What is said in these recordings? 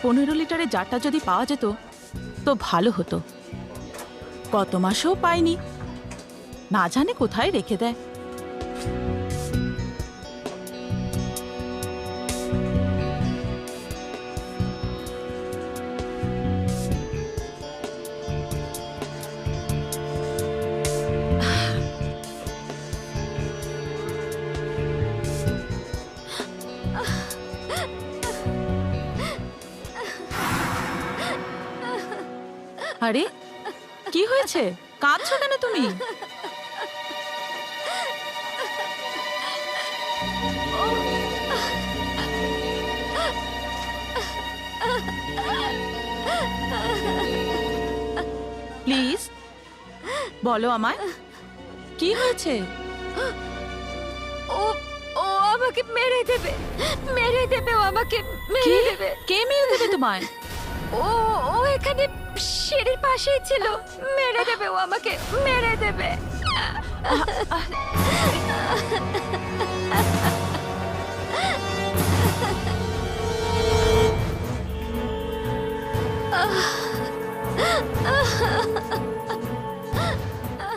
15 লিটারের জারটা যদি পাওয়া যেত তো ভালো হতো। গত মাসেও পাইনি, না জানে কোথায় রেখে দেয়। আরে কি হয়েছে, কাঁদছো কেন তুমি? প্লিজ বলো আমায়, কি হয়েছে? ও ও আমাকে মেরে দেবে, ও আমাকে মেরে দেবে। কে মেরে দেবে তোমায়? ও ও এখানে সিঁড়ির পাশেই ছিল, মেরে দেবে, ও আমাকে মেরে দেবে।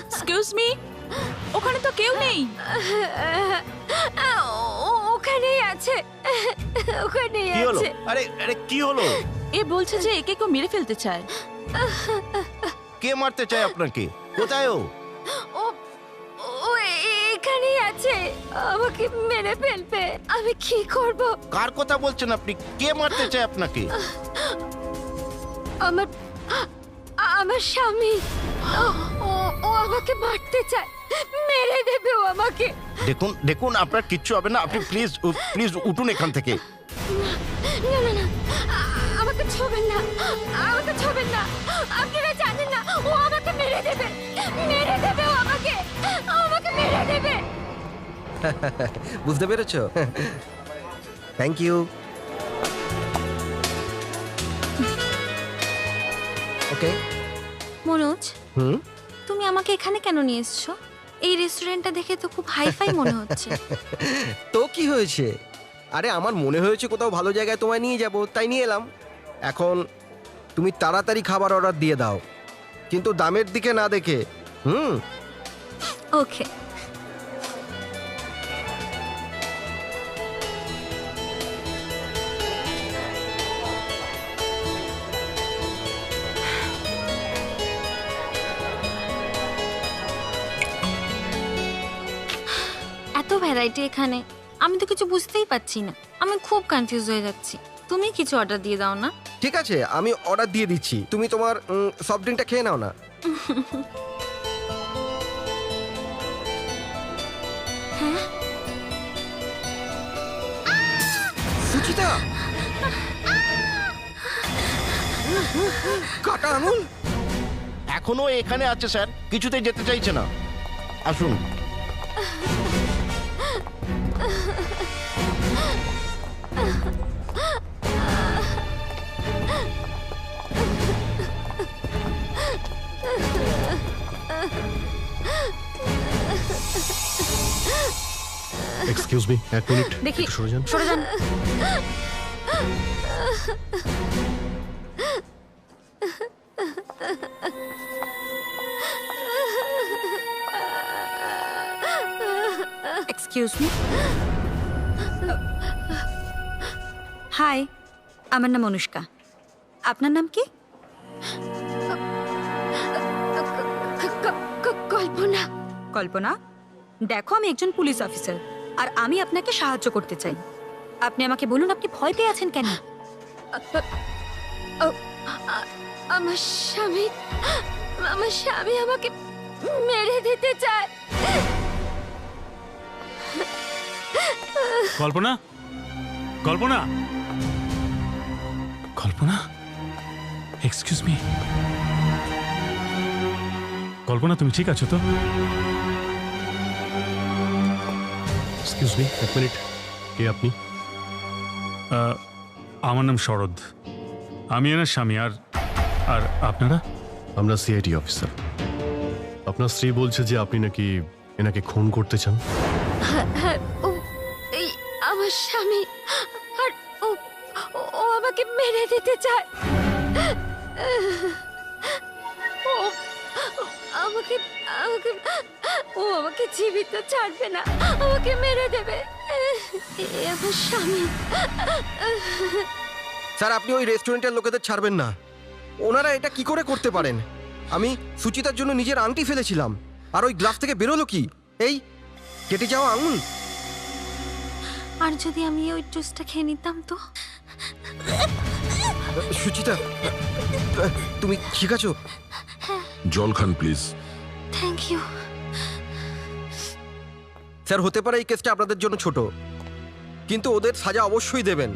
এক্সকিউজ মি, ওখানে তো কেউ নেই। ওখানেই আছে, ওখানেই কি হলো? আছে। আরে আরে কি হলো? এ বলছে যে একে কেউ মেরে ফেলতে চায়। কে মারতে চায় আপনাকে? কোথায় ও? ও ও এখানেই আছে, আমাকে মেরে ফেলবে। আমি কি করব? কার কথা বলছেন আপনি? কে মারতে চায় আপনাকে? আমার আমার স্বামী। ও ও আমাকে মারতে চায়, মেরে দেবে ও আমাকে। দেখুন দেখুন, আপনার কিচ্ছু হবে না। আপনি প্লিজ প্লিজ উঠুন এখান থেকে। না না না, আমাকে ছোবেন না, আমাকে ছোবেন না। আপনারা জানেন না, ও আমাকে মেরে দেবে, ও আমাকে মেরে দেবে। বুঝতে পেরেছো? Thank you. ওকে। মনোজ, হুম, তুমি আমাকে এখানে কেন নিয়ে এসছো? এই রেস্টুরেন্টটা দেখে তো খুব হাইফাই মনে হচ্ছে। তো কি হয়েছে? আরে আমার মনে হয়েছে কোথাও ভালো জায়গায় তোমায় নিয়ে যাব, তাই নিয়ে এলাম। এখন তুমি তাড়াতাড়ি খাবার অর্ডার দিয়ে দাও, কিন্তু দামের দিকে না দেখে। হুম। ওকে। এত ভ্যারাইটি এখানে, আমি তো কিছু বুঝতেই পারছি না। আমি খুব কনফিউজ হয়ে যাচ্ছি। তুমি কিছু অর্ডার দিয়ে দাও না। ঠিক আছে, আমি অর্ডার দিয়ে দিচ্ছি। তুমি তোমার সফট ড্রিঙ্কটা খেয়ে নাও না। হ্যাঁ, সুচিতা, কাটা আঙুল। এখনো এখানে আছে স্যার, কিছুতেই যেতে চাইছে না। আসুন। এক্সকিউজ মি, এক মিনিট। দেখি, একটু সরে যান। সরে যান। Excuse me. হাই, আমার নাম অনুষ্কা। আপনার নাম কি? কল্পনা। কল্পনা। দেখো, আমি একজন পুলিশ অফিসার, আর আমি আপনাকে সাহায্য করতে চাই। আপনি আমাকে বলুন, আপনি ভয় পেয়ে আছেন কেন? আমার স্বামী আমাকে মেরে দিতে চায়। কল্পনা, কল্পনা, কল্পনা, এক্সকিউজ মি। কল্পনা, তুমি ঠিক আছো তো? এক্সকিউজ মি, এক মিনিট। কে আপনি? আমার নাম শরৎ, আমি এনার স্বামী। আর আপনারা? আমরা সিআইডি অফিসার। আপনার স্ত্রী বলছে যে আপনি নাকি এনাকে খুন করতে চান। হ্যাঁ, ও এই আমার স্বামী, আর ও ও আমাকে আমাকে মেরে দিতে চায়। ও আমাকে আমাকে ও আমাকে জীবিত ছাড়বে না, আমাকে মেরে দেবে। এ আমার স্বামী। স্যার আপনি ওই রেস্টুরেন্টের লোকেদের ছাড়বেন না। ওনারা এটা কি করে করতে পারেন? আমি সুচিতার জন্য নিজের আংটি ফেলেছিলাম, আর ওই গ্লাস থেকে বেরোলো কি? এই কেটে যাওয়া আঙুল। আর যদি আমি ওই জুসটা খেয়ে নিতাম তো? সুচিতা, তুমি ঠিক আছো? জল খান প্লিজ। Thank you. স্যার হতে পারে এই কেসটা আপনাদের জন্য ছোট, কিন্তু ওদের সাজা অবশ্যই দেবেন।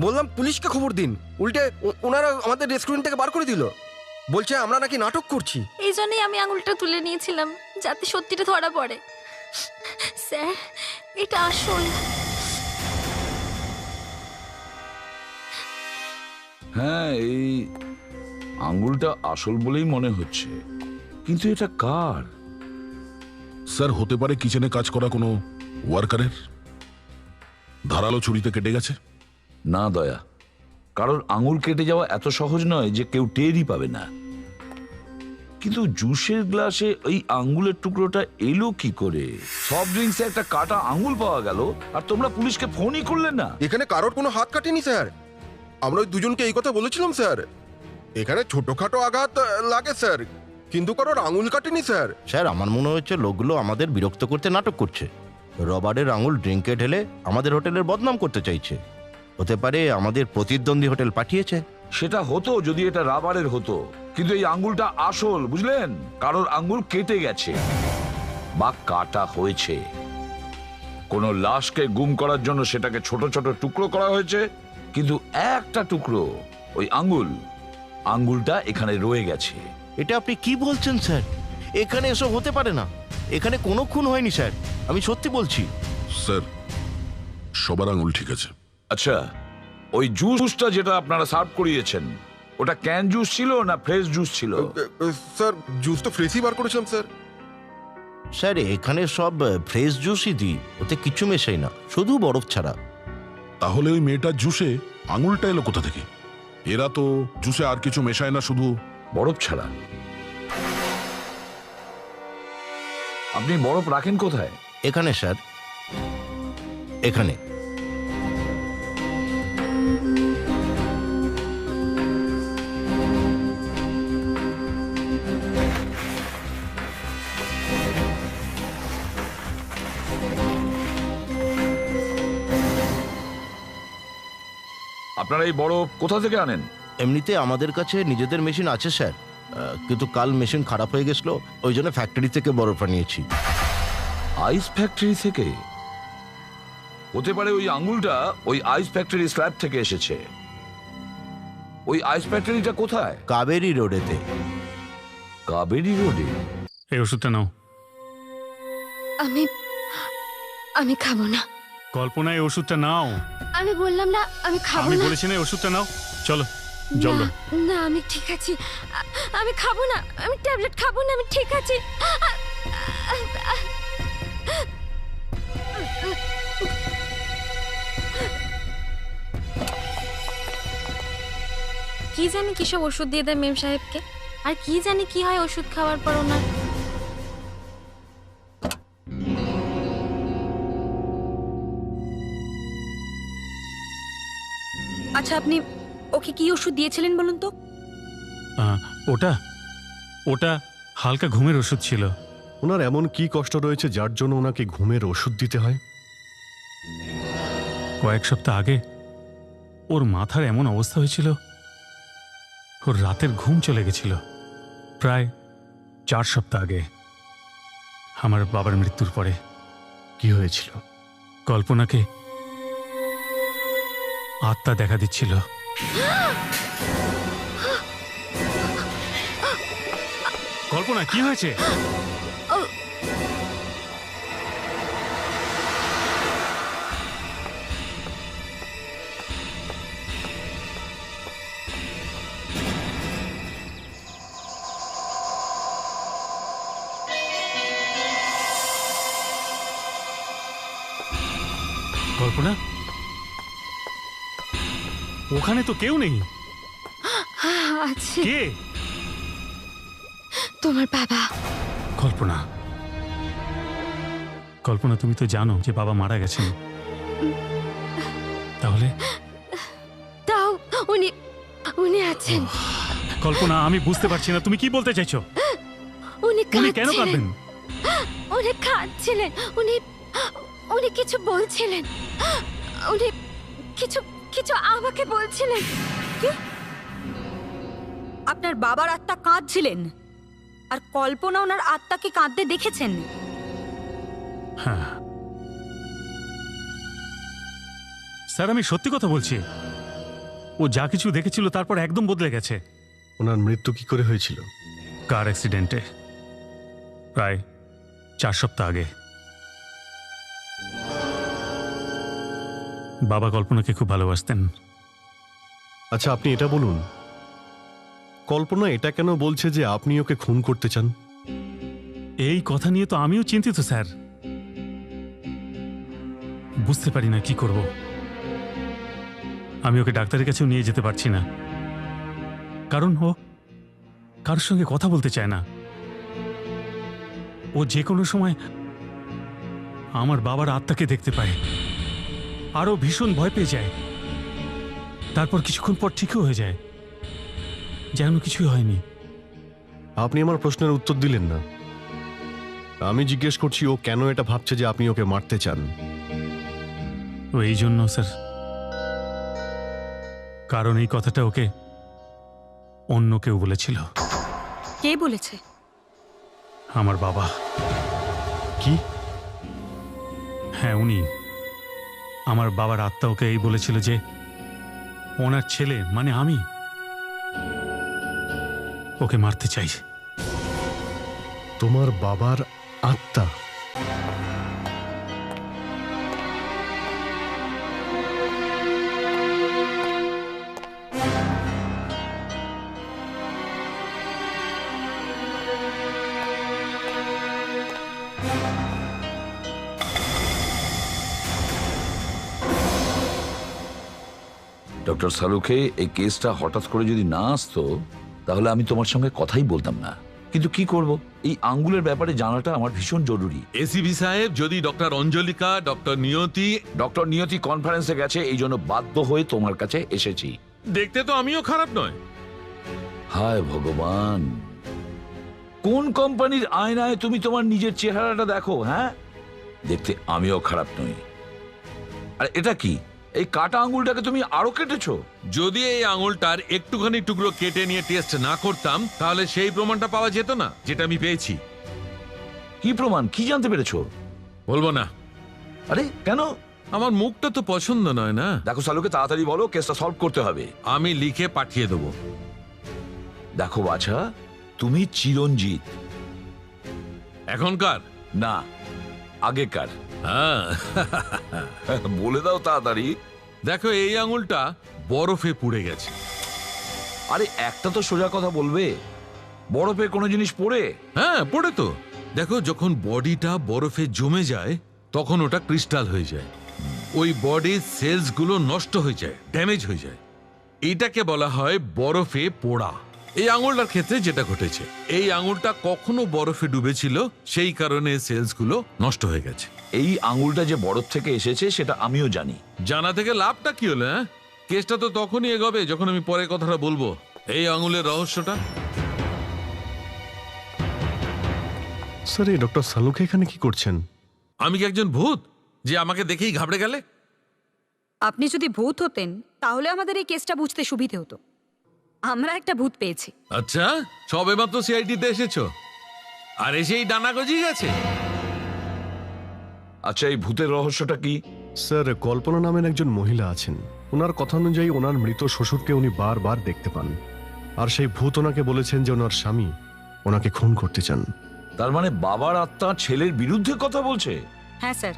বললাম পুলিশকে খবর দিন, উল্টে ওনারা আমাদের রেস্টুরেন্ট থেকে বার করে দিল। বলছে আমরা নাকি নাটক করছি। এই জন্যই আমি আঙুলটা তুলে নিয়েছিলাম, যাতে সত্যিটা ধরা পড়ে। স্যার এটা আসল। হ্যাঁ, এই আঙ্গুলটা আসল বলেই মনে হচ্ছে, কিন্তু এটা কার? স্যার হতে পারে কিচেনে কাজ করা কোনো ওয়ার্কারের। ধারালো ছুরিতে কেটে গেছে। না দয়া, কারোর আঙুল কেটে যাওয়া এত সহজ নয় যে কেউ টেরই পাবে না। কিন্তু জুসের গ্লাসে ওই আঙ্গুলের টুকরোটা এলো কি করে? সফট ড্রিঙ্কসে একটা কাটা আঙ্গুল পাওয়া গেল, আর তোমরা পুলিশকে ফোনই করলে না। এখানে কারোর কোনো হাত কাটেনি স্যার। আমরা ওই দুজনকে এই কথা বলেছিলাম স্যার। এখানে ছোটখাটো আঘাত লাগে স্যার, কিন্তু কারোর আঙুল কাটেনি স্যার। স্যার আমার মনে হচ্ছে লোকগুলো আমাদের বিরক্ত করতে নাটক করছে। রবার্টের আঙুল ড্রিঙ্কে ঢেলে আমাদের হোটেলের বদনাম করতে চাইছে। হতে পারে আমাদের প্রতিদ্বন্দ্বী হোটেল পাঠিয়েছে। সেটা হতো যদি এটা রাবারের হতো, কিন্তু এই আঙ্গুলটা আসল, বুঝলেন? কারোর আঙ্গুল কেটে গেছে বা কাটা হয়েছে। কোনো লাশকে গুম করার জন্য সেটাকে ছোট ছোট টুকরো করা হয়েছে, কিন্তু একটা টুকরো, ওই আঙ্গুলটা এখানে রয়ে গেছে। এটা আপনি কি বলছেন স্যার? এখানে এসব হতে পারে না। এখানে কোনো খুন হয়নি স্যার, আমি সত্যি বলছি। স্যার সবার আঙুল ঠিক আছে। আচ্ছা, ওই জুসটা যেটা আপনারা সার্ভ করিয়েছেন, ওটা ক্যান জুস ছিল না ফ্রেশ জুস ছিল? স্যার জুস তো ফ্রেশই বার করেছিলাম স্যার। স্যার এখানে সব ফ্রেশ জুসই দিই, ওতে কিছু মেশাই না, শুধু বরফ ছাড়া। তাহলে ওই মেয়েটার জুসে আঙুলটা এলো কোথা থেকে? এরা তো জুসে আর কিছু মেশায় না, শুধু বরফ ছাড়া। আপনি বরফ রাখেন কোথায়? এখানে স্যার, এখানে। আপনারা এই বরফ কোথা থেকে আনেন? এমনিতে আমাদের কাছে নিজেদের মেশিন আছে স্যার, কিন্তু কাল মেশিন খারাপ হয়ে গেছিল, ওই জন্য ফ্যাক্টরি থেকে বরফ আনিয়েছি। আইস ফ্যাক্টরি থেকে? হতে পারে ওই আঙ্গুলটা ওই আইস ফ্যাক্টরি স্ল্যাব থেকে এসেছে। ওই আইস ফ্যাক্টরিটা কোথায়? কাবেরী রোডেতে। কাবেরী রোডে? এই ওষুধটা নাও। আমি খাবো না। কল্পনা, এই ওষুধটা নাও। আমি বললাম না আমি খাবো আমি না। বলেছি না এই ওষুধটা নাও। চলো জল না, দাও। না আমি ঠিক আছি। আমি খাবো না, আমি ট্যাবলেট খাবো না, আমি ঠিক আছি। কি জানি কিসব ওষুধ দিয়ে দেয় মেম সাহেবকে, আর কি জানি কি হয় ওষুধ খাওয়ার পর ওনার। আচ্ছা, আপনি ওকে কি ওষুধ দিয়েছিলেন বলুন তো? ওটা ওটা হালকা ঘুমের ওষুধ ছিল। ওনার এমন কি কষ্ট রয়েছে যার জন্য ওনাকে ঘুমের ওষুধ দিতে হয়? কয়েক সপ্তাহ আগে ওর মাথার এমন অবস্থা হয়েছিল, ওর রাতের ঘুম চলে গেছিল। প্রায় 4 সপ্তাহ আগে আমার বাবার মৃত্যুর পরে। কি হয়েছিল? কল্পনাকে আত্মা দেখা দিচ্ছিল। কল্পনা, কি হয়েছে? কল্পনা, ওখানে তো কেউ নেই। আছে কে? তোমার বাবা। কল্পনা, কল্পনা তুমি তো জানো যে বাবা মারা গেছেন, তাহলে? তাও উনি উনি আছেন। কল্পনা, আমি বুঝতে পারছি না তুমি কি বলতে চাইছো। উনি উনি কেন কাঁদছিলেন। কাঁদবেন? উনি কাঁদছিলেন। উনি উনি কিছু বলছিলেন। উনি কিছু কিছু আমাকে বলছিলেন। কি? আপনার বাবার আত্মা কাঁদছিলেন আর কল্পনা ওনার আত্মাকে কাঁদতে দেখেছেন? হ্যাঁ স্যার, আমি সত্যি কথা বলছি। ও যা কিছু দেখেছিল তারপর একদম বদলে গেছে। ওনার মৃত্যু কি করে হয়েছিল? কার অ্যাক্সিডেন্টে, প্রায় 4 সপ্তাহ আগে। বাবা কল্পনাকে খুব ভালোবাসতেন। আচ্ছা, আপনি এটা বলুন, কল্পনা এটা কেন বলছে যে আপনি ওকে খুন করতে চান? এই কথা নিয়ে তো আমিও চিন্তিত স্যার। বুঝতে পারি না কি করব। আমি ওকে ডাক্তারের কাছেও নিয়ে যেতে পারছি না, কারণ ও কারোর সঙ্গে কথা বলতে চায় না। ও যে কোনো সময় আমার বাবার আত্মাকে দেখতে পায়, আরও ভীষণ ভয় পেয়ে যায়। তারপর কিছুক্ষণ পর ঠিকও হয়ে যায়, যেন কিছুই হয়নি। আপনি আমার প্রশ্নের উত্তর দিলেন না। আমি জিজ্ঞেস করছি ও কেন এটা ভাবছে যে আপনি ওকে মারতে চান? ও এই জন্য স্যার, কারণ এই কথাটা ওকে অন্য কেউ বলেছিল। কে বলেছে? আমার বাবা। কি? হ্যাঁ, উনি। আমার বাবার আত্মা ওকে এই বলেছিল যে ওনার ছেলে মানে আমি ওকে মারতে চাই। তোমার বাবার আত্মা? ডক্টর সালুকে এই কেসটা হঠাৎ করে যদি না আসতো তাহলে আমি তোমার সঙ্গে কথাই বলতাম না, কিন্তু কি করব, এই আঙ্গুলের ব্যাপারে জানাটা আমার ভীষণ জরুরি। এসিবি সাহেব, যদি ডক্টর অঞ্জলিকা, ডক্টর নিয়তি কনফারেন্সে গেছে, এই জন্য বাধ্য হয়ে তোমার কাছে এসেছি। দেখতে তো আমিও খারাপ নয়। হায় ভগবান, কোন কোম্পানির আয়নায় তুমি তোমার নিজের চেহারাটা দেখো? হ্যাঁ, দেখতে আমিও খারাপ নই। আর এটা কি, এই কাটা আঙ্গুলটাকে তুমি আরো কেটেছো? যদি এই আঙুলটার একটুখানি টুকরো কেটে নিয়ে টেস্ট না করতাম তাহলে সেই প্রমাণটা পাওয়া যেত না যেটা আমি পেয়েছি। কি প্রমাণ? কি জানতে পেরেছো? বলবো না। আরে কেন? আমার মুখটা তো পছন্দ নয় না। দেখো সালুকে, তাড়াতাড়ি বলো, কেসটা সলভ করতে হবে। আমি লিখে পাঠিয়ে দেবো। দেখো বাছা, তুমি চিরঞ্জিত। এখনকার না, আগেকার। হ্যাঁ, বলে দাও তাড়াতাড়ি। দেখো, এই আঙুলটা বরফে পুড়ে গেছে। আরে একটা তো সোজা কথা বলবে, বরফে কোনো জিনিস পড়ে? হ্যাঁ, পড়ে তো। দেখো, যখন বডিটা বরফে জমে যায় তখন ওটা ক্রিস্টাল হয়ে যায়, ওই বডির সেলস গুলো নষ্ট হয়ে যায়, ড্যামেজ হয়ে যায়। এটাকে বলা হয় বরফে পোড়া। এই আঙুলটার ক্ষেত্রে যেটা ঘটেছে, এই আঙুলটা কখনো বরফে ডুবেছিল, সেই কারণে সেলস গুলো নষ্ট হয়ে গেছে। এই আঙুলটা যে বরফ থেকে এসেছে সেটা আমিও জানি। জানা থেকে লাভটা কি হলো? হ্যাঁ, কেসটা তো তখনই এগোবে যখন আমি পরে কথাটা বলবো এই আঙুলের রহস্যটা। স্যার, এই ডক্টর সালুকে এখানে কি করছেন? আমি কি একজন ভূত যে আমাকে দেখেই ঘাবড়ে গেলে? আপনি যদি ভূত হতেন তাহলে আমাদের এই কেসটা বুঝতে সুবিধে হতো। আমরা একটা ভূত পেয়েছি। আচ্ছা, সবে মাত্র সিআইডিতে এসেছো আর এসেই ডানা গজিয়ে গেছে? আচ্ছা, এই ভূতের রহস্যটা কি? স্যার, কল্পনা নামের একজন মহিলা আছেন। ওনার কথা অনুযায়ী ওনার মৃত শ্বশুরকে উনি বারবার দেখতে পান, আর সেই ভূত ওনাকে বলেছেন যে ওনার স্বামী ওনাকে খুন করতে চান। তার মানে বাবার আত্মা ছেলের বিরুদ্ধে কথা বলছে? হ্যাঁ স্যার।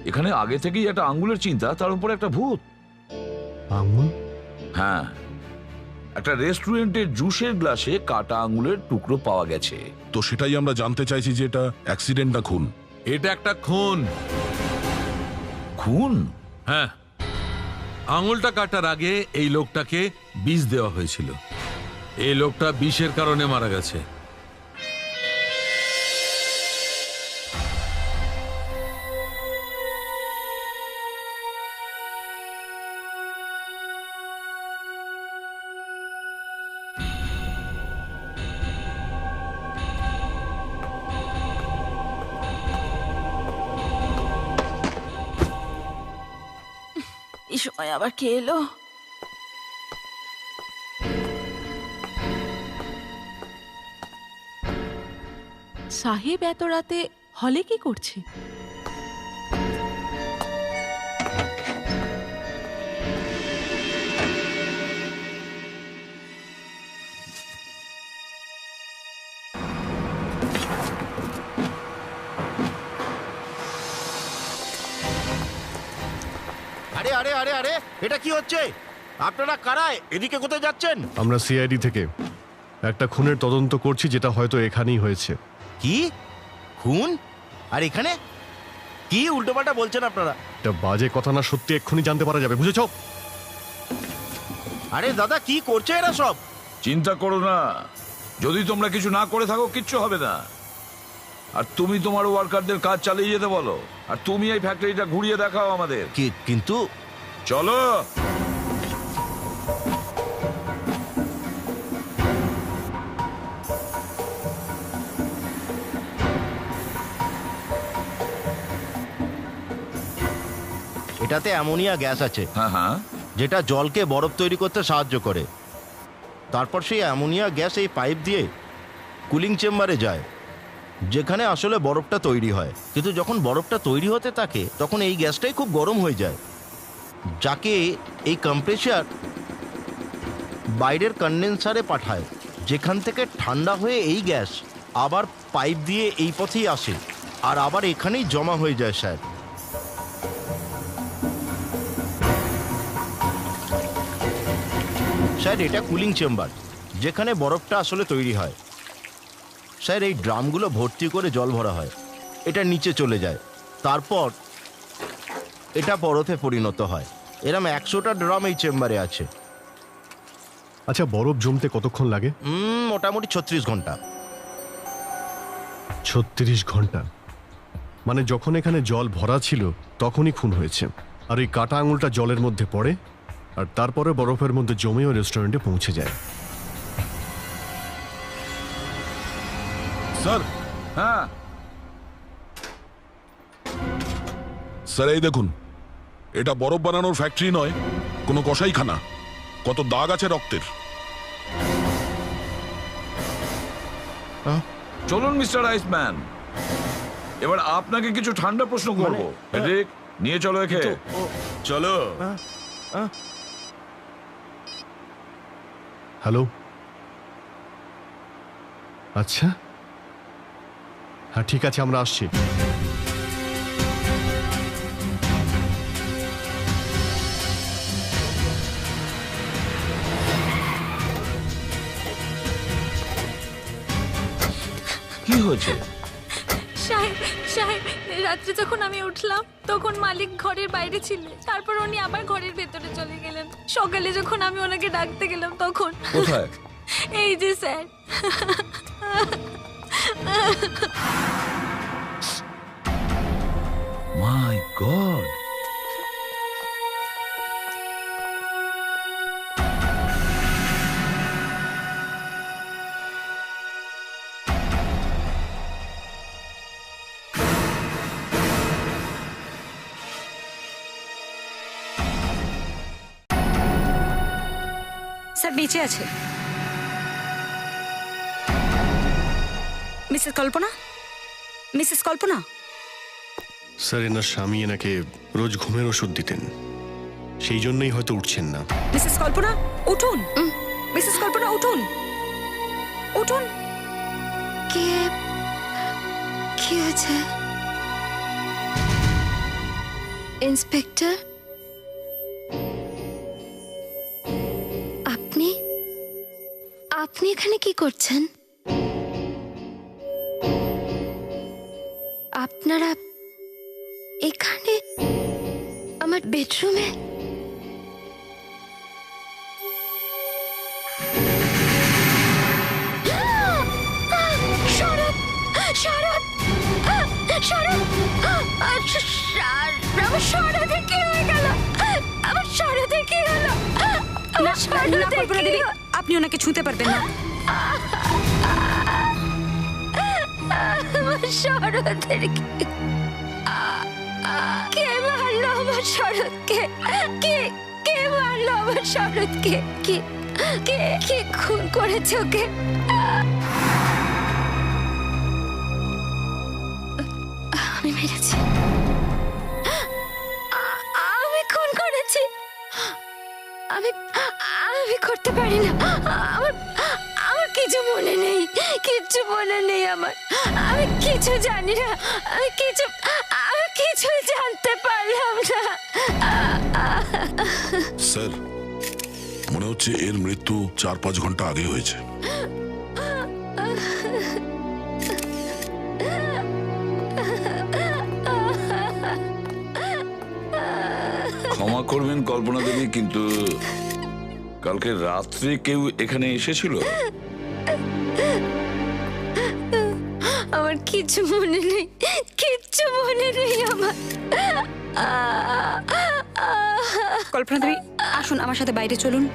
এখানে আগে থেকেই একটা আঙ্গুলের চিন্তা, তার উপরে একটা ভূত। আঙ্গুল? হ্যাঁ, একটা রেস্টুরেন্টের জুসের গ্লাসে কাটা আঙ্গুলের টুকরো পাওয়া গেছে। তো সেটাই আমরা জানতে চাইছি যে এটা অ্যাক্সিডেন্ট না খুন। এটা একটা খুন। খুন? হ্যাঁ, আঙুলটা কাটার আগে এই লোকটাকে বিষ দেওয়া হয়েছিল। এই লোকটা বিষের কারণে মারা গেছে। এই সময় আবার কে এলো? সাহেব এত রাতে হলে কি করছে? আরে আরে আরে আরে, এটা কি হচ্ছে? আপনারা কারায়? এদিকে কোথায় যাচ্ছেন? আমরা সিআইডি থেকে একটা খুনের তদন্ত করছি, যেটা হয়তো এখানেই হয়েছে। কি খুন? আর এখানে কি উল্টোপাল্টা বলছেন আপনারা? এটা বাজে কথা না, সত্যি এক্ষুনি জানতে পারা যাবে, বুঝেছ? আরে দাদা, কি করছে এরা সব? চিন্তা করো না, যদি তোমরা কিছু না করে থাকো কিচ্ছু হবে না। আর তুমি তোমার ওয়ার্কারদের কাজ চালিয়ে যেতে বলো, আর তুমি এই ফ্যাক্টরিটা ঘুরিয়ে দেখাও আমাদের। কিন্তু চলো। এটাতে অ্যামোনিয়া গ্যাস আছে, হ্যাঁ হ্যাঁ, যেটা জলকে বরফ তৈরি করতে সাহায্য করে। তারপর সেই অ্যামোনিয়া গ্যাস এই পাইপ দিয়ে কুলিং চেম্বারে যায়, যেখানে আসলে বরফটা তৈরি হয়। কিন্তু যখন বরফটা তৈরি হতে থাকে তখন এই গ্যাসটাই খুব গরম হয়ে যায়, যাকে এই কম্প্রেসার বাইরের কন্ডেন্সারে পাঠায়, যেখান থেকে ঠান্ডা হয়ে এই গ্যাস আবার পাইপ দিয়ে এই পথেই আসে আর আবার এখানেই জমা হয়ে যায় স্যার। স্যার, এটা কুলিং চেম্বার, যেখানে বরফটা আসলে তৈরি হয়। স্যার, এই ড্রামগুলো ভর্তি করে জল ভরা হয়, এটা নিচে চলে যায়, তারপর এটা বরফে পরিণত হয়। এরম 100টা ড্রাম এই চেম্বারে আছে। আচ্ছা, বরফ জমতে কতক্ষণ লাগে? মোটামুটি 36 ঘন্টা। 36 ঘন্টা? মানে যখন এখানে জল ভরা ছিল তখনই খুন হয়েছে, আর এই কাটা আঙুলটা জলের মধ্যে পড়ে আর তারপরে বরফের মধ্যে জমেও রেস্টুরেন্টে পৌঁছে যায়। স্যার, হ্যাঁ স্যার এই দেখুন, এটা বরফ বানানোর ফ্যাক্টরি নয়, কোনো কসাইখানা। কত দাগ আছে রক্তের। চলুন মিস্টার আইসম্যান, এবার আপনাকে কিছু ঠান্ডা প্রশ্ন করব। এদিক নিয়ে চলো একে। চলো। হ্যালো, আচ্ছা, হ্যাঁ ঠিক আছে, আমরা আসছি। কি হয়েছে? সাহেব সাহেব, রাত্রে যখন আমি উঠলাম তখন মালিক ঘরের বাইরে ছিলেন, তারপর উনি আবার ঘরের ভেতরে চলে গেলেন। সকালে যখন আমি ওনাকে ডাকতে গেলাম তখন কোথায়? এই যে স্যার। মাই গড! স্যার নিচে আছে। মিসেস কল্পনা, মিসেস কল্পনা। স্যার, এনার স্বামী এনাকে রোজ ঘুমের ওষুধ দিতেন, সেই জন্যই হয়তো উঠছেন না। মিসেস কল্পনা উঠুন, মিসেস কল্পনা উঠুন, উঠুন। কে? কি হয়েছে? ইন্সপেক্টর, আপনি আপনি এখানে কি করছেন? আপনারা এখানে আমার বেডরুমে? আমার শরতের কি হয়ে গেল? আমার শরতের কি হলো? না আমার শরতের না, কল্পনা কি দেবী, হলো? আপনি ওনাকে ছুঁতে পারবেন না। আমার শরতের কি? কে মারলো আমার শরৎকে? কে মারলো আমার শরৎকে? কে খুন করেছে ওকে? আমি মেরেছি। আমি খুন করেছি। আমি করতে পারি না। আমার কিছু মনে নেই, কিচ্ছু মনে নেই আমার। আমি কিছু জানি না, আমি কিছু জানতে পারলাম না। স্যার মনে হচ্ছে এর মৃত্যু 4-5 ঘন্টা আগে হয়েছে। ক্ষমা করবেন কল্পনা দেবী, কিন্তু কালকে রাত্রে কেউ এখানে এসেছিল? আমার কিছু মনে নেই, কিচ্ছু মনে নেই আমার। কল্পনা দেবী, আসুন আমার সাথে বাইরে চলুন।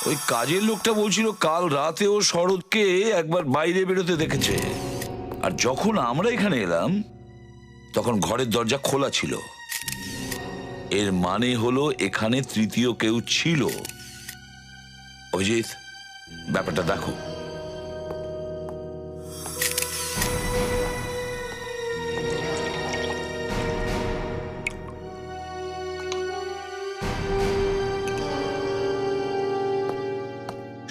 ওই কাজের লোকটা বলছিল কাল রাতেও শরৎকে একবার বাইরে বেরোতে দেখেছে, আর যখন আমরা এখানে এলাম তখন ঘরের দরজা খোলা ছিল। এর মানে হলো এখানে তৃতীয় কেউ ছিল। অভিজিৎ, ব্যাপারটা দেখো।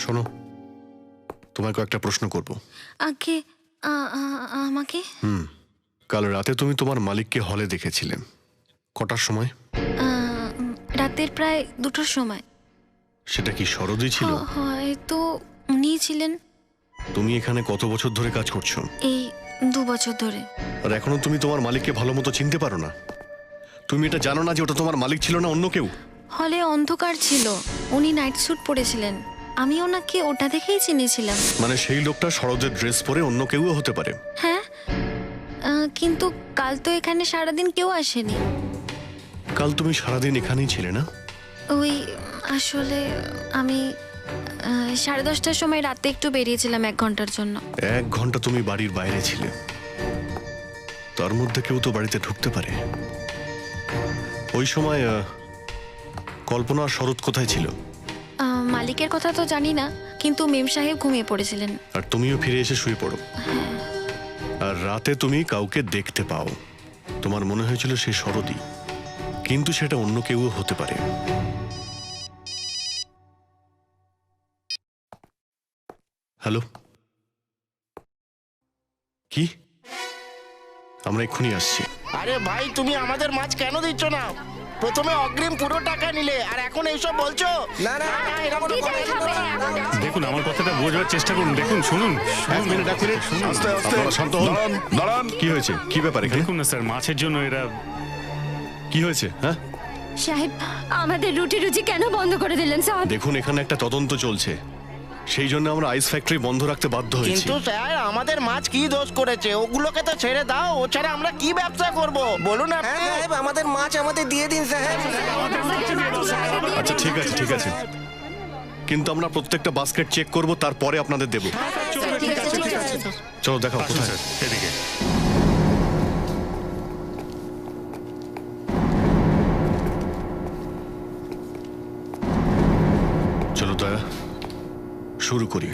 শোনো, তোমায় কয়েকটা প্রশ্ন করব। আগে আমাকে কাল রাতে তুমি তোমার মালিককে হলে দেখেছিলে কটার সময়? রাতের প্রায় 2টোর সময়। সেটা কি শরৎই ছিল? হয়তো উনি ছিলেন। তুমি এখানে কত বছর ধরে কাজ করছো? এই 2 বছর ধরে। আর এখনো তুমি তোমার মালিককে ভালো মতো চিনতে পারো না? তুমি এটা জানো না যে ওটা তোমার মালিক ছিল না অন্য কেউ? হলে অন্ধকার ছিল, উনি নাইট স্যুট পরেছিলেন, আমি ওনাকে ওটা দেখেই চিনেছিলাম। মানে সেই লোকটা শরতের ড্রেস পরে অন্য কেউও হতে পারে? হ্যাঁ, কিন্তু কাল তো এখানে সারাদিন কেউ আসেনি। কাল তুমি সারাদিন এখানেই ছিলে না? ওই আসলে আমি 10:30টার সময় রাতে একটু বেরিয়েছিলাম 1 ঘন্টার জন্য। 1 ঘন্টা তুমি বাড়ির বাইরে ছিলে, তার মধ্যে কেউ তো বাড়িতে ঢুকতে পারে। ওই সময় কল্পনা আর শরৎ কোথায় ছিল? মালিকের কথা তো জানি না, কিন্তু মেম সাহেব ঘুমিয়ে পড়েছিলেন। আর তুমিও ফিরে এসে শুয়ে পড়ো। আর রাতে তুমি কাউকে দেখতে পাও, তোমার মনে হয়েছিল সে শরৎই, কিন্তু সেটা অন্য কেউ হতে পারে। হ্যালো, কি? আমরা এক্ষুনি আসছি। আরে ভাই, তুমি আমাদের মাছ কেন দিচ্ছ না? প্রথমে অগ্রিম পুরো টাকা নিলে, আর এখন এইসব বলছো? না না, এরকম দেখুন, আমার কথাটা বোঝার চেষ্টা করুন। দেখুন, শুনুন। এক মিনিট, শুনুন। আস্তে আস্তে, আপনারা শান্ত হন। দাঁড়ান দাঁড়ান। কি হয়েছে? কি ব্যাপার এখানে? দেখুন না স্যার, মাছের জন্য এরা... কি হয়েছে? হ্যাঁ, সাহেব, আমাদের রুটি কেন বন্ধ করে দিলেন সাহেব? দেখুন, এখানে একটা তদন্ত চলছে, সেই জন্য আমরা আইস ফ্যাক্টরি বন্ধ রাখতে বাধ্য হয়েছি। কিন্তু স্যার, আমাদের মাছ কি দোষ করেছে? ওগুলোকে তো ছেড়ে দাও, ও ছাড়া আমরা কি ব্যবসা করব বলুন আপনি? হ্যাঁ সাহেব, আমাদের মাছ আমাদের দিয়ে দিন সাহেব। আচ্ছা ঠিক আছে, ঠিক আছে, কিন্তু আমরা প্রত্যেকটা বাস্কেট চেক করব, তারপরে আপনাদের দেব। চলো দেখাও কোথায়। স্যার, এদিকে। চলো দয়া, শুরু করি।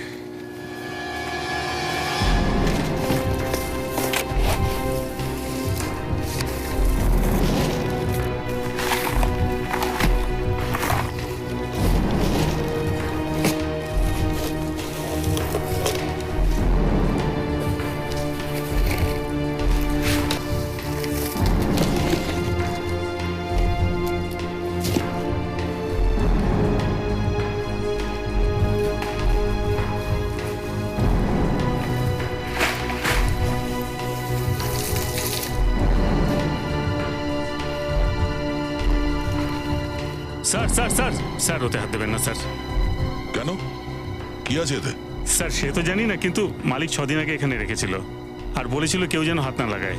স্যার স্যার স্যার স্যার ওতে হাত দেবেন না স্যার। কেন, কি আছে এতে? স্যার সে তো জানি না, কিন্তু মালিক 6 দিন আগে এখানে রেখেছিল আর বলেছিল কেউ যেন হাত না লাগায়।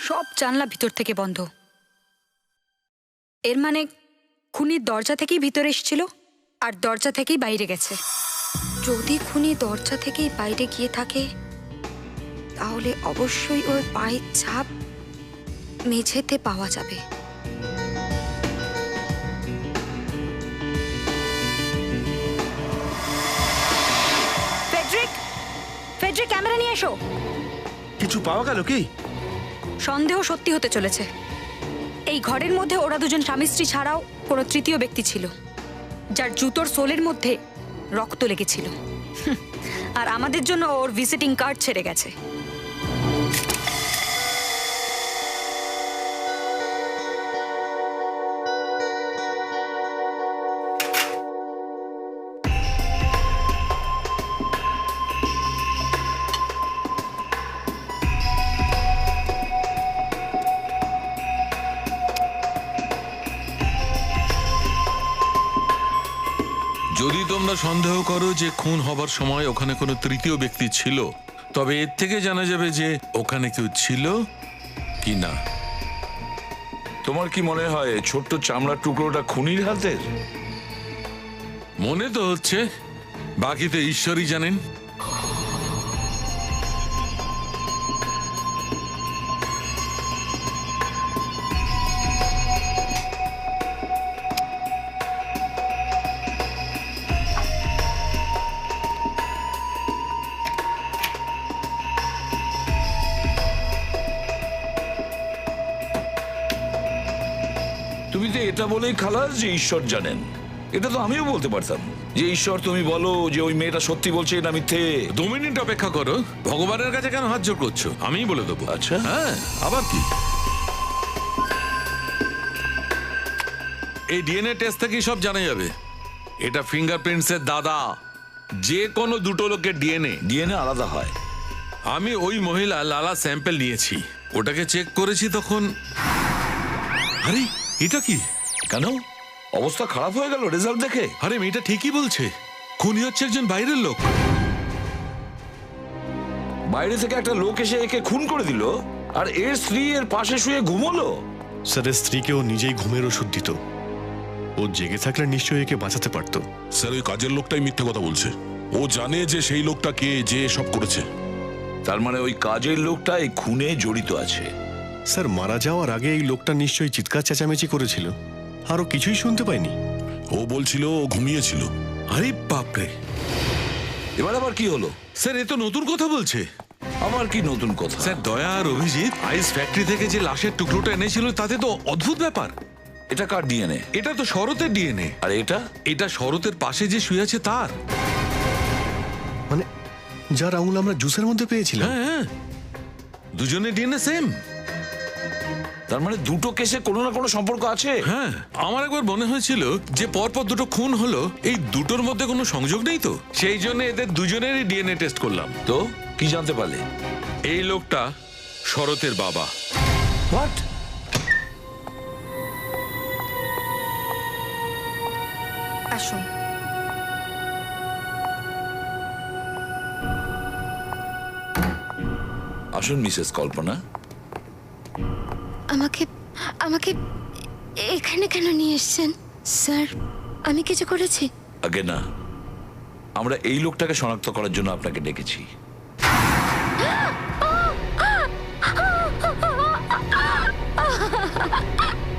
সব জানলা ভিতর থেকে বন্ধ। এর মানে খুনি দরজা থেকেই ভিতরে এসেছিল আর দরজা থেকেই বাইরে গেছে। যদি খুনি দরজা থেকেই বাইরে গিয়ে থাকে তাহলে অবশ্যই ওর পায়ের ছাপ মেঝেতে পাওয়া যাবে। ফেডরিক, ফেডরিক ক্যামেরা নিয়ে এসো। কিছু পাওয়া গেল কি? সন্দেহ সত্যি হতে চলেছে। এই ঘরের মধ্যে ওরা দুজন স্বামী স্ত্রী ছাড়াও কোনো তৃতীয় ব্যক্তি ছিল, যার জুতোর সোলের মধ্যে রক্ত লেগেছিল। আর আমাদের জন্য ওর ভিজিটিং কার্ড ছেড়ে গেছে। যদি তোমরা সন্দেহ করো যে খুন হবার সময় ওখানে কোনো তৃতীয় ব্যক্তি ছিল, তবে এর থেকে জানা যাবে যে ওখানে কেউ ছিল কি না। তোমার কি মনে হয় ছোট্ট চামড়ার টুকরোটা খুনির হাতের? মনে তো হচ্ছে, বাকি তো ঈশ্বরই জানেন। তুমি তো এটা বলেই খালাস যে ঈশ্বর জানেন। এটা তো আমিও বলতে পারতাম যে ঈশ্বর তুমি বলো যে ওই মেয়েটা সত্যি বলছে না মিথ্যে। 2 মিনিট অপেক্ষা করো, ভগবানের কাছে কেন হাত জোর করছো? আমিই বলে দেবো। আচ্ছা, হ্যাঁ, আবার কি? এই ডিএনএ টেস্ট থেকেই সব জানা যাবে। এটা ফিঙ্গারপ্রিন্টসের দাদা। যে কোনো দুটো লোকের ডিএনএ আলাদা হয়। আমি ওই মহিলা লালা স্যাম্পল নিয়েছি, ওটাকে চেক করেছি তখন। আরে এটা কি? কেন অবস্থা খারাপ হয়ে গেল রেজাল্ট দেখে? আরে মেয়েটা ঠিকই বলছে, খুনি হচ্ছে একজন বাইরের লোক। বাইরে থেকে একটা লোক এসে একে খুন করে দিল, আর এর স্ত্রী এর পাশে শুয়ে ঘুমোলো। স্যারের স্ত্রীকে ও নিজেই ঘুমের ওষুধ দিত। ও জেগে থাকলে নিশ্চয়ই একে বাঁচাতে পারতো। স্যার ওই কাজের লোকটাই মিথ্যে কথা বলছে। ও জানে যে সেই লোকটা কে, যে সব করেছে। তার মানে ওই কাজের লোকটা এই খুনে জড়িত আছে। স্যার মারা যাওয়ার আগে এই লোকটা নিশ্চয়ই চিৎকার চেঁচামেচি করেছিল, আরও কিছুই শুনতে পাইনি। ও বলছিল ও ঘুমিয়েছিল। আরে বাপরে, এবার আবার কি হলো? স্যার এ তো নতুন কথা বলছে। আমার কি নতুন কথা? স্যার দয়া আর অভিজিৎ আইস ফ্যাক্টরি থেকে যে লাশের টুকরোটা এনেছিল তাতে তো অদ্ভুত ব্যাপার। এটা কার ডিএনএ? এটা তো শরতের ডিএনএ। আর এটা? এটা শরতের পাশে যে শুয়ে আছে তার। মানে যার আঙুল আমরা জুসের মধ্যে পেয়েছিলাম। হ্যাঁ, দুজনের ডিএনএ সেম। তার মানে দুটো কেসে কোনো না কোনো সম্পর্ক আছে। হ্যাঁ, আমার একবার মনে হয়েছিল যে পরপর দুটো খুন হলো, এই দুটোর মধ্যে কোনো সংযোগ নেই তো, সেই জন্য এদের দুজনেরই ডিএনএ টেস্ট করলাম। তো কি জানতে পারলে? এই লোকটা শরতের বাবা। হোয়াট? আসুন। আসুন মিসেস কল্পনা। আমাকে আমাকে এখানে কেন নিয়ে এসেছেন স্যার? আমি কিছু করেছি? আগে না, আমরা এই লোকটাকে শনাক্ত করার জন্য আপনাকে ডেকেছি।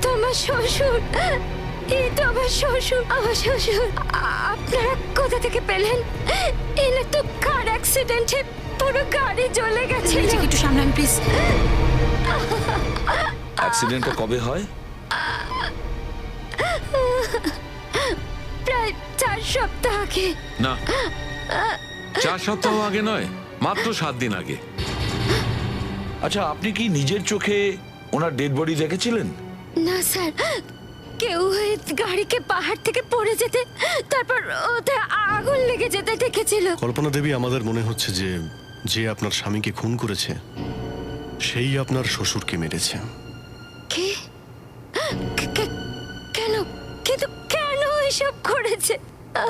তোমার শ্বশুর? এই তো আমার শ্বশুর। আমার শ্বশুর। আপনারা কোথা থেকে পেলেন? এনে তো কার অ্যাক্সিডেন্টে পুরো গাড়ি জ্বলে গেছে। নিজেকে একটু সামলান প্লিজ। অ্যাক্সিডেন্টটা কবে হয়? প্রায় 4 সপ্তাহ আগে। না, 4 সপ্তাহ আগে নয়, মাত্র 7 দিন আগে। আচ্ছা, আপনি কি নিজের চোখে ওনার ডেড বডি দেখেছিলেন? না স্যার, কেউ ওই গাড়িকে পাহাড় থেকে পড়ে যেতে, তারপর ওতে আগুন লেগে যেতে দেখেছিল। কল্পনা দেবী, আমাদের মনে হচ্ছে যে যে আপনার স্বামীকে খুন করেছে সেই আপনার শ্বশুরকে মেরেছে। কে? কেন? কিন্তু কেন এসব করেছে?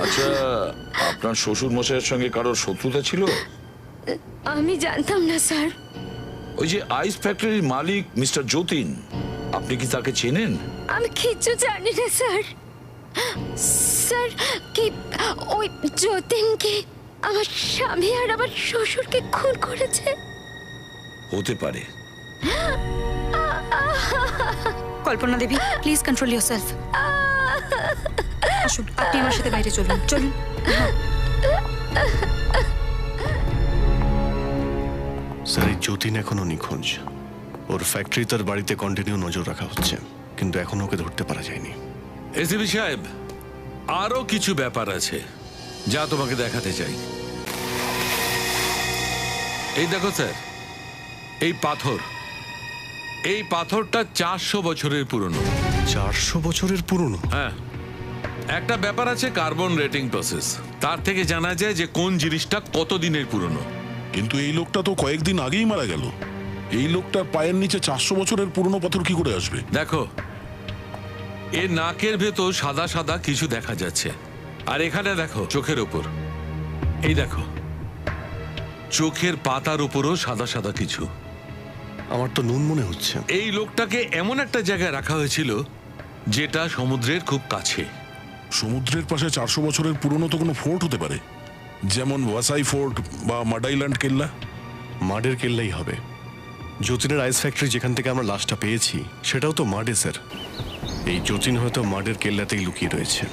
আচ্ছা, আপনার শ্বশুর মশাইয়ের সঙ্গে কারোর শত্রুতা ছিল? আমি জানতাম না স্যার। ওই যে আইস ফ্যাক্টরির মালিক মিস্টার যতীন, আপনি কি তাকে চেনেন? আমি কিছু জানি না স্যার। স্যার, কি ওই যতীনকে আমার স্বামী আর আমার শ্বশুরকে খুন করেছে? হতে পারে। কল্পনা দেবী, প্লিজ কন্ট্রোল ইয়োরসেলফ। আসুন, আপনি আমার সাথে বাইরে চলুন। চলুন। স্যার, এই যতীন এখনো নিখোঁজ। ওর ফ্যাক্টরি তার বাড়িতে কন্টিনিউ নজর রাখা হচ্ছে, কিন্তু এখনো ওকে ধরতে পারা যায়নি। এসিপি সাহেব, আরো কিছু ব্যাপার আছে যা তোমাকে দেখাতে চাই। এই দেখো স্যার, এই পাথরটা 400 বছরের পুরনো। 400 বছরের পুরনো? হ্যাঁ, একটা ব্যাপার আছে কার্বন রেটিং প্রসেস, তার থেকে জানা যায় যে কোন জিনিসটা কত দিনের পুরনো। কিন্তু এই লোকটা তো কয়েকদিন আগেই মারা গেল। এই লোকটার পায়ের নিচে 400 বছরের পুরনো পাথর কি করে আসবে? দেখো, এর নাকের ভেতর সাদা সাদা কিছু দেখা যাচ্ছে, আর এখানে দেখো চোখের ওপর, এই দেখো চোখের পাতার উপরও সাদা সাদা কিছু। আমার তো নুন মনে হচ্ছে। এই লোকটাকে এমন একটা জায়গায় রাখা হয়েছিল যেটা সমুদ্রের খুব কাছে। সমুদ্রের পাশে 400 বছরের পুরনো তো কোনো ফোর্ট হতে পারে, যেমন ওয়াসাই ফোর্ট বা মাডাইল্যান্ড কেল্লা। মাডের কেল্লাই হবে। যতীনের আইস ফ্যাক্টরি যেখান থেকে আমরা লাশটা পেয়েছি সেটাও তো মাডে স্যার। এই যতীন হয়তো মাডের কেল্লাতেই লুকিয়ে রয়েছে।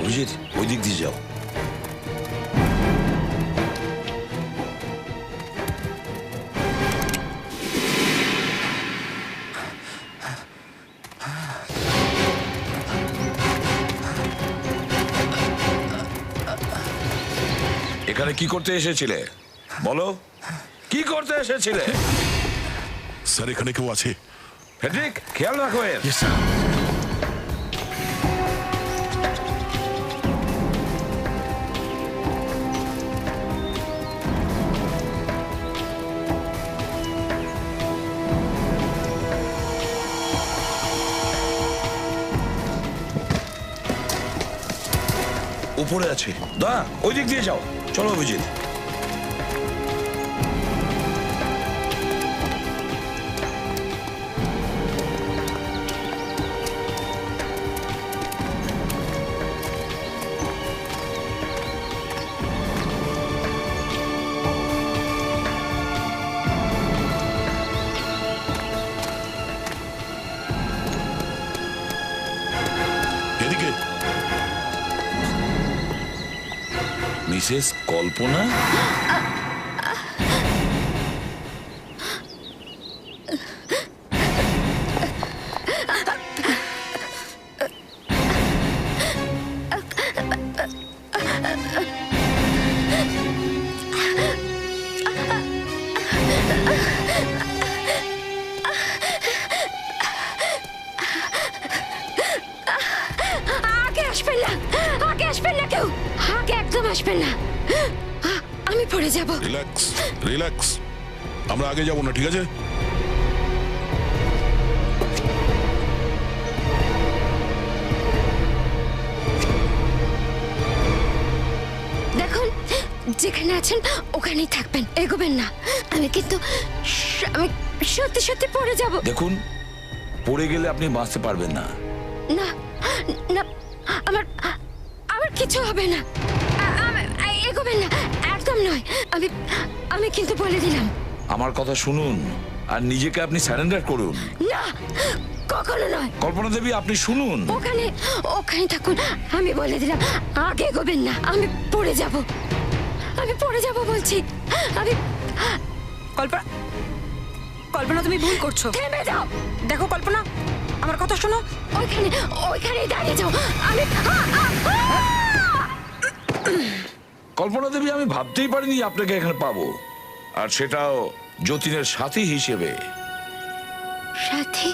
অভিজিৎ, ওই দিক দিয়ে যাও। এখানে কি করতে এসেছিলে বলো? কি করতে এসেছিলে? স্যার, এখানে কেউ আছে? ফেডরিক, খেয়াল রাখো এর। উপরে আছে, দা ওই দিক দিয়ে যাও। চলো অভিজিৎ। এদিকে। মিসেস কল্পনা? পড়ে যাব। রিল্যাক্স রিল্যাক্স, আমরা আগে যাব না, ঠিক আছে? দেখুন, যেখানে আছেন ওখানেই থাকবেন, এগোবেন না। আমি কিন্তু আমি সত্যি সত্যি পড়ে যাব। দেখুন, পড়ে গেলে আপনি বাঁচতে পারবেন না। না না, আমার আমার কিছু হবে না। এগোবেন না, একদম নয়। আমি আমি কিন্তু বলে দিলাম। আমার কথা শুনুন আর নিজেকে আপনি সারেন্ডার করুন। না, কখনো নয়। কল্পনা দেবী, আপনি শুনুন। ওখানে ওখানে থাকুন, আমি বলে দিলাম। আগে এগোবেন না, আমি পড়ে যাব। আমি পড়ে যাব বলছি। আমি কল্পনা, কল্পনা তুমি ভুল করছো। থেমে যাও। দেখো কল্পনা, আমার কথা শোনো। ওইখানে ওইখানেই দাঁড়িয়ে যাও। আমি কল্পনা দেবী, আমি ভাবতেই পারিনি আপনাকে এখানে পাবো, আর সেটাও যতীনের সাথী হিসেবে। সাথী?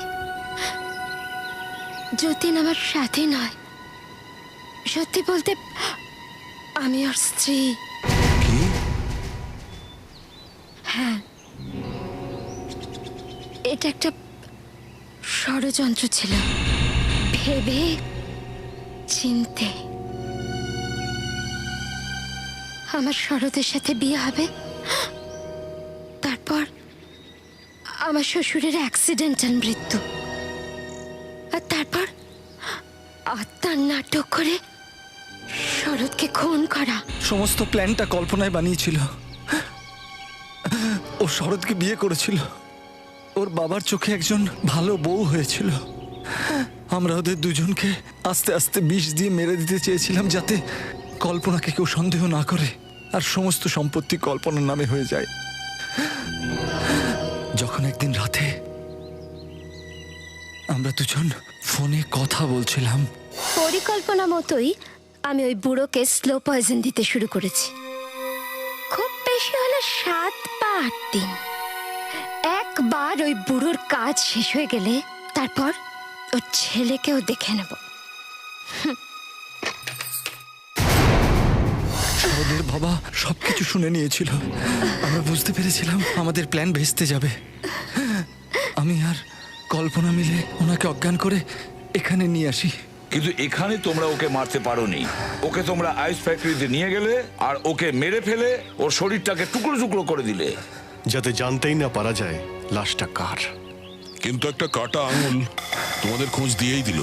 যতীন আমার সাথী নয়। সত্যি বলতে আমি ওর স্ত্রী। কি? হ্যাঁ, এটা একটা ষড়যন্ত্র ছিল, ভেবে চিনতে। আমার শরতের সাথে বিয়ে হবে, তারপর আমার শ্বশুরের অ্যাক্সিডেন্টাল মৃত্যু, আর তারপর আত্মার নাটক করে শরৎকে খুন করা। সমস্ত প্ল্যানটা কল্পনায় বানিয়েছিল। ও শরৎকে বিয়ে করেছিল, ওর বাবার চোখে একজন ভালো বউ হয়েছিল। আমরা ওদের দুজনকে আস্তে আস্তে বিষ দিয়ে মেরে দিতে চেয়েছিলাম, যাতে কল্পনাকে কেউ সন্দেহ না করে আর সমস্ত সম্পত্তি কল্পনার নামে হয়ে যায়। যখন একদিন রাতে আমরা দুজন ফোনে কথা বলছিলাম, পরিকল্পনা মতোই আমি ওই বুড়োকে স্লো পয়জন দিতে শুরু করেছি। খুব বেশি হলে 7 বা 8 দিন। একবার ওই বুড়োর কাজ শেষ হয়ে গেলে তারপর ওর ছেলেকেও দেখে নেব। ওদের বাবা সবকিছু শুনে নিয়েছিল। আমরা বুঝতে পেরেছিলাম আমাদের প্ল্যান ভেস্তে যাবে। আমি আর কল্পনা মিলে ওনাকে অজ্ঞান করে এখানে নিয়ে আসি। কিন্তু এখানে তোমরা ওকে মারতে পারোনি। ওকে তোমরা আইস ফ্যাক্টরিতে নিয়ে গেলে আর ওকে মেরে ফেলে ওর শরীরটাকে টুকরো টুকরো করে দিলে, যাতে জানতেই না পারা যায় লাশটা কার। কিন্তু একটা কাটা আঙুল তোমাদের খোঁজ দিয়েই দিল।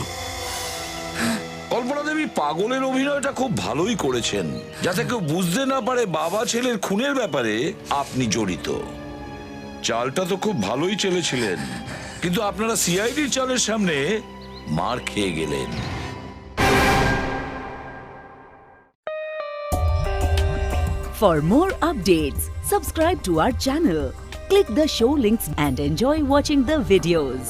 কল্পনা দেবী, পাগলের অভিনয়টা খুব ভালোই করেছেন, যাতে কেউ বুঝতে না পারে বাবা ছেলের খুনের ব্যাপারে আপনি জড়িত। চালটা তো খুব ভালোই চেলেছিলেন, কিন্তু আপনারা সিআইডির চালের সামনে মার খেয়ে গেলেন। For more updates, subscribe to our channel, click the show links and enjoy watching the videos.